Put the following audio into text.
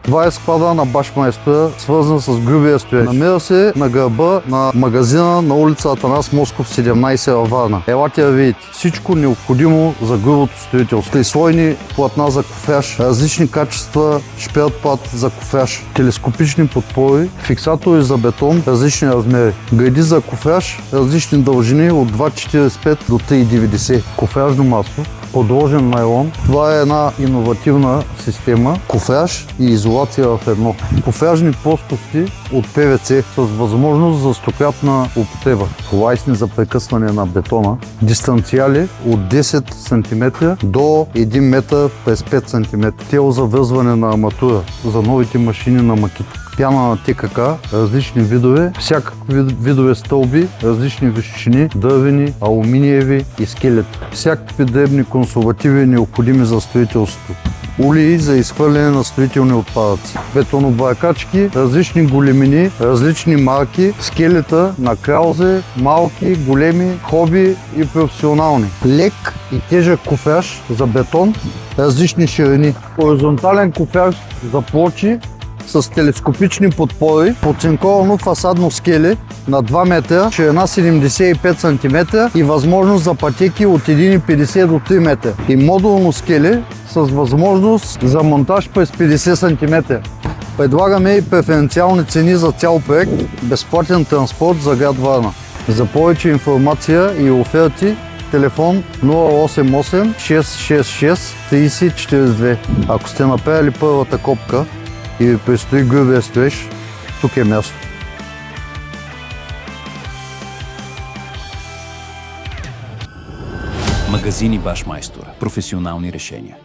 Това е склада на Башмайстора, свързан с грубия строеж. Намира се на гърба на магазина на улица Атанас Москов 17 във Варна. Елате да видите. Всичко необходимо за грубото строителство. Трислойни платна за кофяж, различни качества шпелтплат за кофяж, телескопични подпори, фиксатори за бетон, различни размери. Греди за кофяж, различни дължини от 2,45 до 3,90. Кофяжно масло, подложен найлон. Това е една иновативна система. Кофяж и изолация в едно. Кофяжни плоскости от ПВЦ с възможност за стократна употреба. Лайсни за прекъсване на бетона. Дистанциали от 10 см до 1 метър през 5 см. Тело за връзване на арматура за новите машини на Makita. Пяна на ТКК, различни видове, всякакви видове стълби, различни височини, дървени, алуминиеви и скелет. Всякакви дребни консервативи необходими за строителството. Улеи за изхвърляне на строителни отпадъци. Бетонобаркачки, различни големини, различни марки, скелета на Краузе, малки, големи, хоби и професионални. Лек и тежък кофяж за бетон, различни ширини. Хоризонтален кофяж за плочи с телескопични подпори, подцинковано фасадно скеле на 2 метра, ширина 75 см и възможност за пътеки от 1,50 до 3 метра. И модулно скеле с възможност за монтаж през 50 см. Предлагаме и преференциални цени за цял проект, безплатен транспорт за град Варна. За повече информация и оферти телефон 088 666 3042. Ако сте направили първата копка и ви предстои грубия строеж, тук е място. Магазини Башмайстора. Професионални решения.